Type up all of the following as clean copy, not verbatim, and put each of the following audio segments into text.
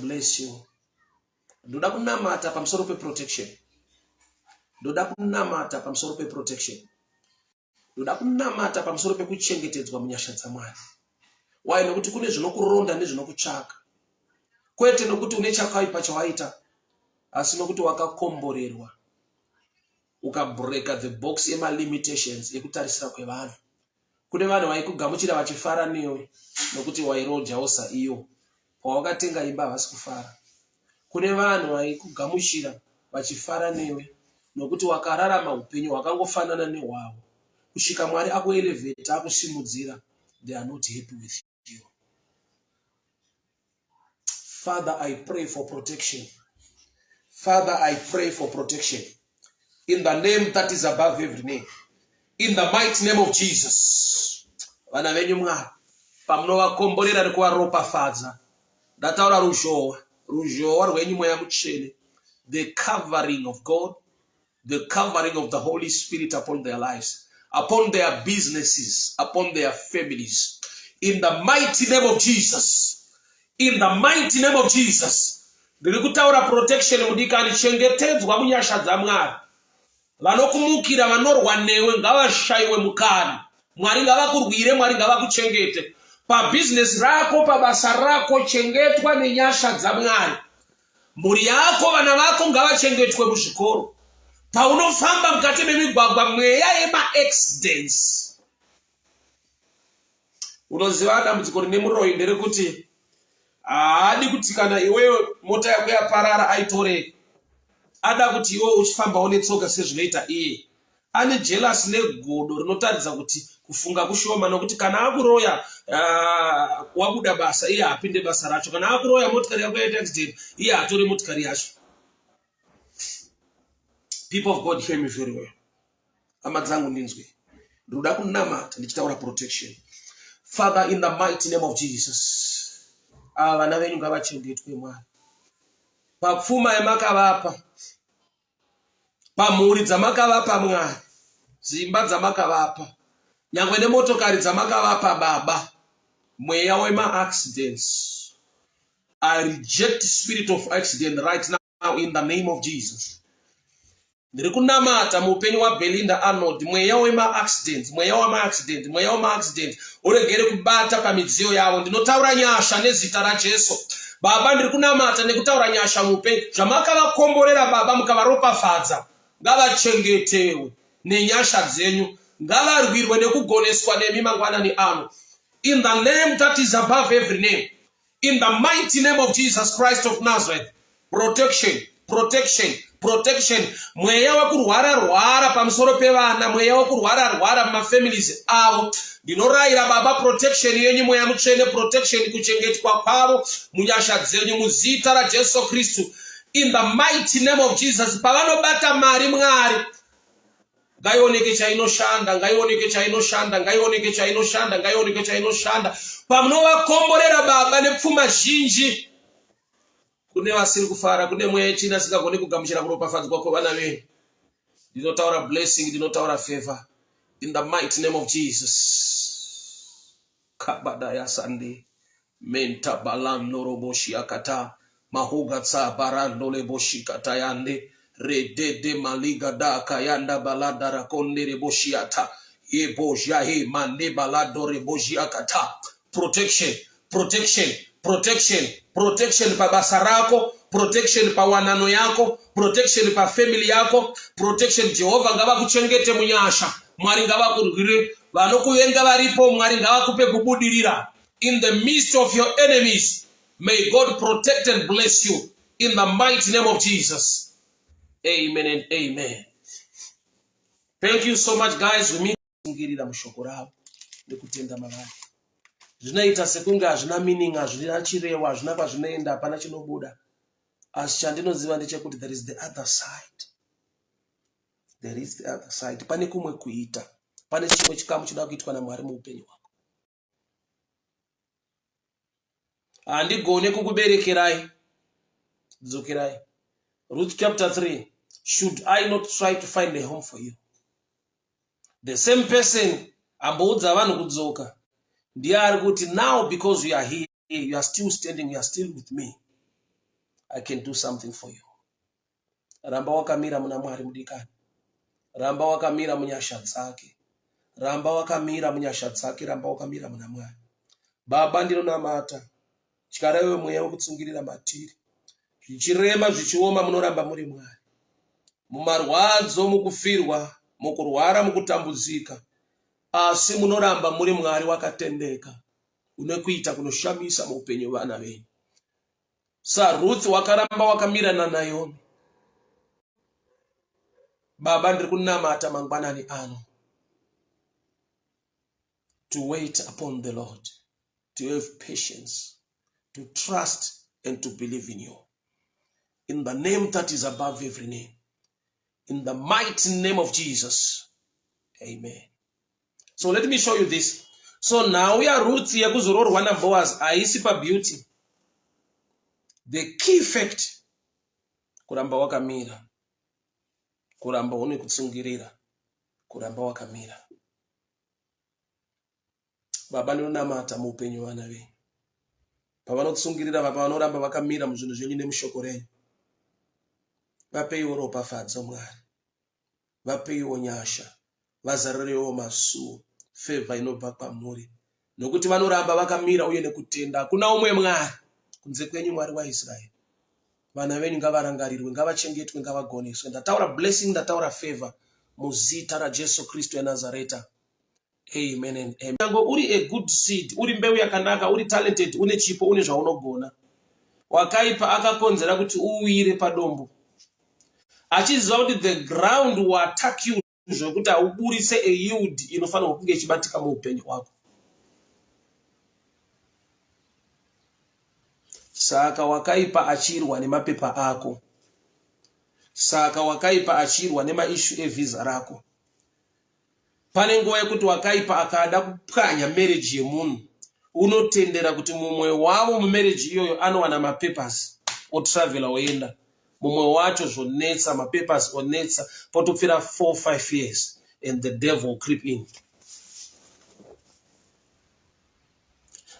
bless you. Ndoda kunamata pamusoro protection. Ndoda kunamata pamusoro protection. Ndoda kunamata pamusoro pekuchengetedzwa munyasha dzaMwari. Why nokuti kune zvinokuronda nezvinokutsvaka. Kwete nokuti une chakaipa chawaita, asi nokuti wakakomborerwa. Ukabreaka the box ema limitations ekutarisira kwevanhu. Kune vanhu vaikugamuchira vachifara newe nokuti wairojaosa iyo. Pawakatenga imba havasi kufara. Kune vanhu vaikugamuchira vachifara newe nokuti wakararama upenyu hwakangofanana nehwavo. Kusvika Mwari akuelevate akusimudzira, they are not happy with you. Father, I pray for protection. Father, I pray for protection. In the name that is above every name. In the mighty name of Jesus. Vana venyu Mwari, pamunovakomborera nekuvaropafadza, ndataura ruzhowa rwenyu Mweya Mutsvene, the covering of God, the covering of the Holy Spirit upon their lives, upon their businesses, upon their families. In the mighty name of Jesus. In the mighty name of Jesus. Ndiri kutaura protection mudikani, chengetedzwa munyasha dzaMwari. Vanokumukira vanorwa newe ngavashayiwe mukana. Mwari ngavakurwire, Mwari ngavakuchengete. Pa business rako, pa basa rako, chengetwa nenyasha dzaMwari. Mhuri yako, vana vako ngavachengetwe muzvikoro. Paunofamba mukati memigwagwa, mweya yema accidents. Unoziva dambudziko rine muroyi nderekuti haadi kuti kana iwewe mota yako yaparara aitore. Ada kuti iwe uchifambawo netsoka sezvinoita iye. Ane jealous negodo rinotaridza kuti kufunga kushoma, nokuti kana akuroya wabuda basa iye apinde basa racho. Kana akuroya motikari yako yaita accident iye atore motikari yacho. People of God, hear me very well. Amadzangu ndinzwe. Ndoda kunamata ndichitaura protection. Father, in the mighty name of Jesus. Vana venyu ngavachengetwe Mwari. Papfuma yamakavapa, pamhuri dzamakavapa Mwari, dzimba dzamakavapa, nyangwe nemotokari dzamakavapa Baba, mweya wema accidents. I reject the spirit of accident right now in the name of Jesus. Ndiri kunamata muupenyu waBelinda Arnold, mweya wema accident, mweya wama accident, mweya wama accident uregere kubata pamidziyo yavo. Ndinotaura nyasha nezita raJesu. Baba, ndiri kunamata nekutaura nyasha muupenyu zvamakavakomborera Baba, mukavaropafadza, ngavachengetewe nenyasha dzenyu, ngavarwirwe nekugoneswa nemi mangwanani ano. In the name that is above every name, in the mighty name of Jesus Christ of Nazareth, protection, protection, protection. Mweya wakurwara pamusoro pevana, mweya wakurwara mumafamilies avo, ndinorayira Baba protection yenyu Mweya Mutsvene, protection kuchengetwa kwavo munyasha dzenyu muzita raJesu Kristu. In the mighty name of Jesus. Pavanobata mari Mwari, ngaioneke chainoshanda, ngaioneke chainoshanda, ngaioneke chainoshanda, ngaioneke chainoshanda. Pamunovakomborera Baba nepfuma zhinji, kune vasiri kufara, kune mweya china sikagoni kugamuchira kuropafadzwa kwavana venyu. Ndinotaura blessing, ndinotaura favor. In the mighty name of Jesus. Kabada ya sande. Menta balando roboshi akata. Mahuga tsa barando leboshi katayande. Redede maliga da kayanda balada rakonde reboshi ata. Ebo jahe mande balado reboshi akata. Protection, protection, protection, protection pa basarako, protection pa wanano yako, protection pa family yako, protection. Jehova ngavakuchengete munyasha. Mwari ngavakurwire, vanokuvenga varipo Mwari ngavakupe kubudirira. In the midst of your enemies, may God protect and bless you. In the mighty name of Jesus. Amen and amen. Thank you so much, guys. We meet ngirira mushokorao nekutenda mavali. Zvinaita sekunge hazvina meaning, hazvina chirewa, hazvina kwazvinoenda, hapana chinobuda. Asi chandinoziva ndechekuti there is the other side. There is the other side. Pane kumwe kuita. Pane chimwe chikamu chinoda kuitwa naMwari muupenyu hwako. Handigone kukuberekerai. Dzokerai. Ruth chapter 3. Should I not try to find a home for you? The same person amboudza vanhu kudzoka. Ndiye ari kuti now because you are here, you are still standing, you are still with me. I can do something for you. Ramba wakamira muna Mwari mudikani. Ramba wakamira munyasha dzake. Ramba wakamira munyasha dzake. Ramba wakamira muna Mwari. Baba ndinonamata. Chikarewe mweya wekutsungirira matiri. Zvichirema zvichioma munoramba muri Mwari. Mumarwadzo, mukufirwa, mukurwara, mukutambudzika. Asi munoramba muri Mwari wakatendeka. Unekuita kunoshamisa muupenyu vana venyu. Ruth wakaramba wakamira na Naomi. Baba ndiri kunamata mangwanani ano. To wait upon the Lord. To have patience. To trust and to believe in you. In the name that is above every name. In the mighty name of Jesus. Amen. So let me show you this. So now we are Ruth yakuzororwa na Boaz aisi pa beauty. The key fact. Kuramba wakamira. Kuramba une kutsungirira. Kuramba wakamira. Baba ndinonamata muupenyu vana venyu. Pavanotsungirira vanoramba vakamira muzvinhu zvenyu nemushoko renyu. Vapeiwo ropafadzo Mwari. Vapeiwo nyasha. Vazarirewo masuo. Favor inobva kwamuri. Nokuti vanoramba vakamira uye nekutenda. Hakuna umwe Mwari kunze kwenyu, Mwari waIsraeri. Vana venyu ngavarangarirwe, ngavachengetwe, ngavagoneswe. Ndataura blessing, ndataura favor muzita raJesu Kristu waNazareta. Amen and amen. Nyango uri a good seed, uri mbeu yakanaka, uri talented, une chipo, une zvaunogona. Wakaipa akakonzera kuti uwire padombo. Achiziva kuti the ground will attack you zvokuti auburise a yield inofanirwa kunge ichibatika muupenyu hwako. Saka wakaipa achirwa nemapepa ako. Saka wakaipa achirwa nemaishu evisa rako. Pane nguva yekuti wakaipa akada kupwanya marriage yemunhu. Unotendera kuti mumwe wavo mumarriage iyoyo anowana mapapers otravela oenda. Mumwe wacho zvonetsa, mapapers onetsa, potopfira 4-5 years and the devil will creep in.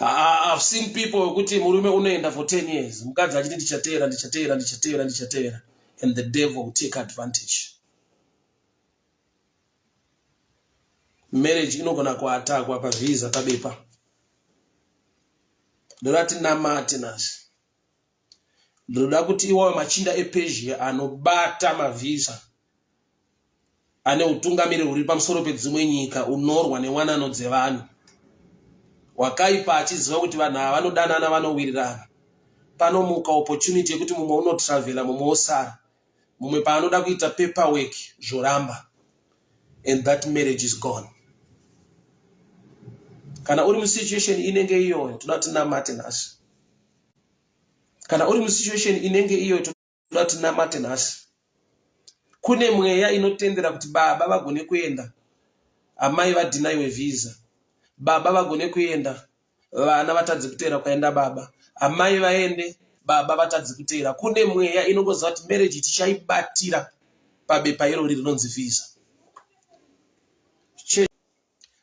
I've seen people wekuti murume unoenda for 10 years. Mukadzi achiti ndichateera. And the devil will take advantage. Marriage inogona kuatakwa pavisa pabepa. Ndorati namate nasi. Ndoda kuti iwawe machinda ePersia anobata mavisa. Ane utungamiriri uri pamusoro pedzimwe nyika unorwa newanano dzevanhu. Wakaipa achiziva kuti vanhu ava vanodanana vanowirirana. Panomuka opportunity yekuti mumwe unotravela mumwe osara. Mumwe paanoda kuita paperwork zvoramba. And that marriage is gone. Kana uri musituation inenge iyo tunati namate nasi. Kana uri musituation inenge iyo tunati namate nasi. Kune mweya inotendera kuti baba vagone kuenda. Amai vadinayiwe visa. Baba vagone kuenda. Vana vatadzi kuteera kwaenda baba. Amai vaende. Baba vatadzi kuteera. Kune mweya inongoziva kuti marriage tichaibatira pabepa irori rinonzi visa.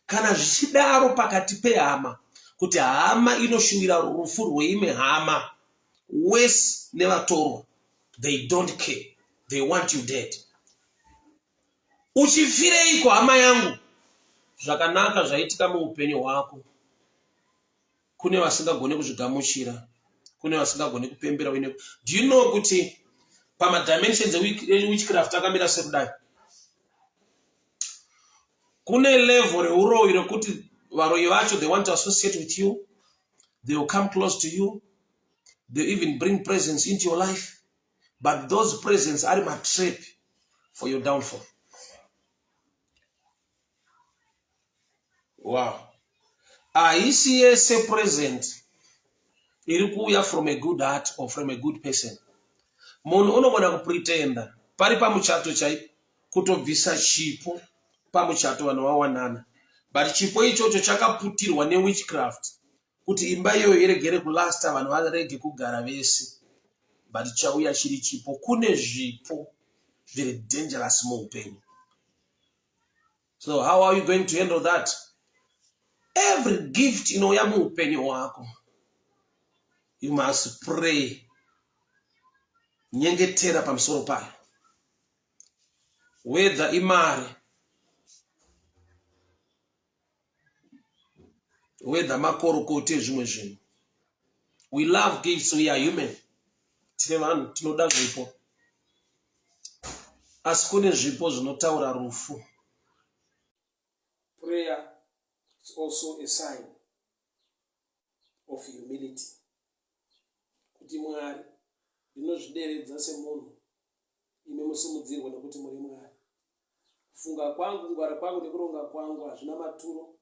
Kana zvichidaro pakati pehama kuti hama inoshuvira rufu rweimwe hama, worse nevatorwa, they don't care, they want you dead. Uchifireiko hama yangu? Zvakanaka zvaitika muupenyu hwako. Kune vasingagone kuzvigamuchira, kune vasingagone kupembera wine. Do you know kuti pamadimensions ewitchcraft akamira sekudai? Kune level reuroyi rekuti varoyi vacho they want to associate with you, they will come close to you, they even bring presents into your life, but those presents are a trap for your downfall. Wow. Aisi yese present iri kuuya from a good heart or from a good person. Munhu unogona kupretenda pari pamuchato chaipo kutobvisa chipo pamuchato vanhu vawanana, but chipo ichocho chakaputirwa newitchcraft kuti imba iyoyo iregere kulasta, vanhu varege kugara vese, but chauya chiri chipo. Kune zvipo very dangerous muupenyu. So how are you going to handle that? Every gift inouya muupenyu hwako, you must pray nyengetera pamusoro payo, whether imari, whether makorokote zvimwe zvinhu. We love gifts, we are human. Tine vanhu tinoda zvipo, asi kune zvipo zvinotaura rufu. Prayer is also a sign of humility. Kuti Mwari ndinozvideredza semunhu, imi musimudzirwe nekuti muri Mwari. Kufunga kwangu, kungwara kwangu nekuronga kwangu hazvina maturo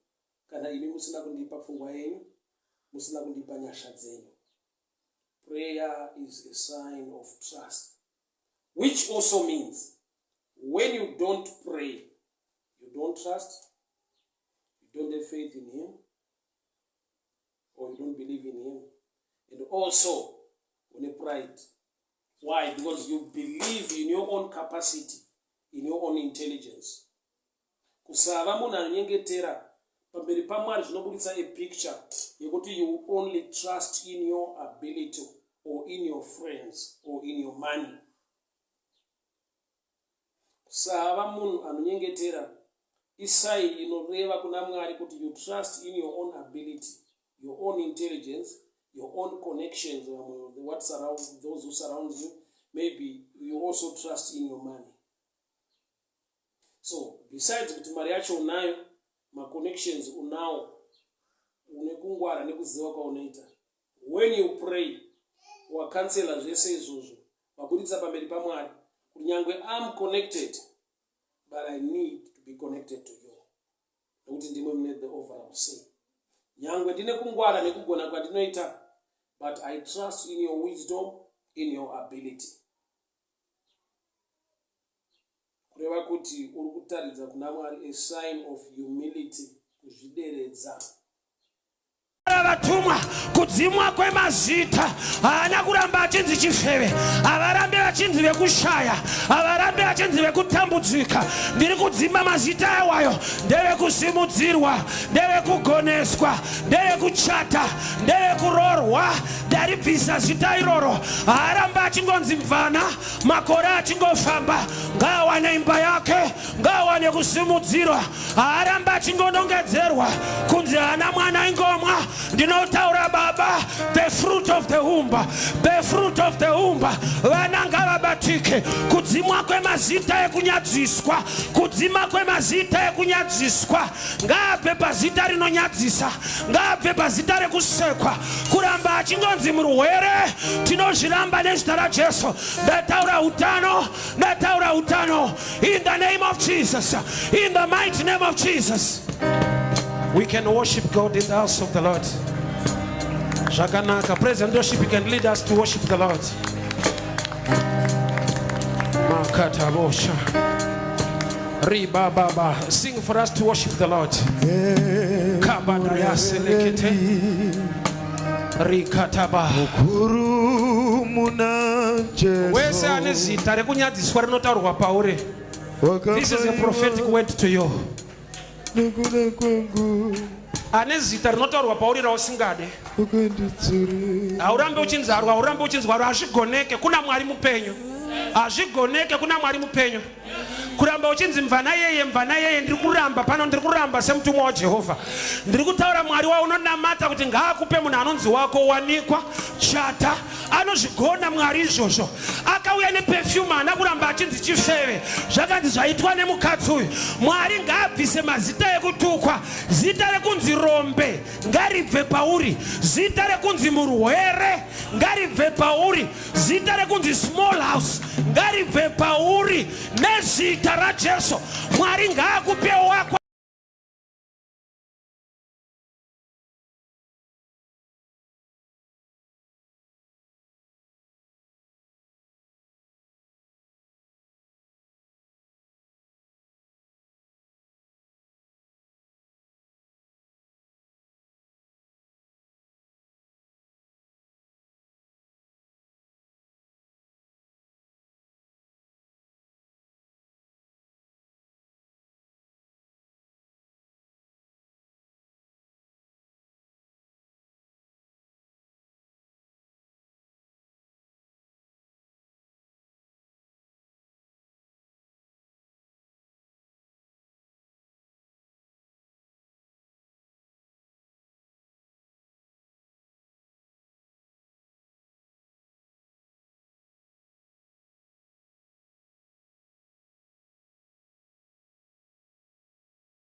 kana imi musina kundipa pfungwa yenyu, musina kundipa nyasha dzenyu. Prayer is a sign of trust, which also means when you don't pray, you don't trust, you don't have faith in him, or you don't believe in him. And also, when you pride. Why? Because you believe in your own capacity, in your own intelligence. Kusava munhu anyengetera pamberi paMwari zvinobudisa a picture yekuti you only trust in your ability or in your friends or in your money. Kusava munhu anyengetera isai inoreva kuna Mwari kuti you trust in your own ability, your own intelligence, your own connections, what surrounds those who surround you. Maybe you also trust in your money. So besides kuti mari yacho unayo, ma connections unawo, unekungwara nekuziva kwaunoita, when you pray wakansela zvese izvozvo wabuditsa pamberi paMwari kuti nyangwe I'm connected but I need to be connected to you, nokuti ndimwe mune the overall say. Nyangwe ndine kungwara nekugona kwandinoita, but I trust in your wisdom, in your ability. Kureva kuti uri kutaridza kuna Mwari a sign of humility, kuzvideredza. Vatumwa kudzimwa kwemazita haana kuramba achinzi chifeve, havarambe vachinzi vekushaya, havarambe vachinzi vekutambudzika. Ndiri kudzima mazita awayo, ndevekusimudzirwa, ndevekugoneswa, ndevekuchata, ndevekuroorwa. Ndaribvisa zita iroro, haaramba achingonzi mvana, makore achingofamba, ngaawane imba yake, ngaawane kusimudzirwa. Haaramba achingonongedzerwa kunzi hana mwana ingomwa. Ndinotaura Baba, the fruit of the womb, the fruit of the womb. Vana ngavabatike. Kudzimwa kwemazita ekunyadziswa, kudzima kwemazita ekunyadziswa, ngaabve pazita rinonyadzisa, ngaabve pazita rekusekwa. Kuramba achingonzi murwere, tinozviramba nezita raJesu. Ndataura utano, ndataura utano. In the name of Jesus, in the mighty name of Jesus. We can worship God in the house of the Lord. Shakanaka, praise and worship, you can lead us to worship the Lord. Makata bosha. Riba baba, sing for us to worship the Lord. Kabadaya selekete. Rikataba. Wese anezita rekunyadziswa rinotaurwa pauri. This is a prophetic word to you. Anezita rinotaurwa pauri rausingade. Haurambe uchinzarwa, haurambe uchinzwarwa, hazvigoneke kuna Mwari mupenyu. Hazvigoneke kuna Mwari mupenyu. Kuramba uchinzi mvana yeye, ndiri kuramba pano, ndiri kuramba semutumwa waJehovha. Ndiri kutaura Mwari waunonamata kuti ngaakupe munhu anonzi wako wanikwa, chata, anozvigona Mwari izvozvo. Akauya neperfume haana kuramba achinzi chifeve, zvakanzi zvaitwa nemukadzi uyu. Mwari ngaabvise mazita ekutukwa, zita rekunzi rombe ngaribve pauri, zita rekunzi murwere ngaribve pauri, zita rekunzi small house ngaribve pauri, nezita raJesu. Mwari ngaakupe wako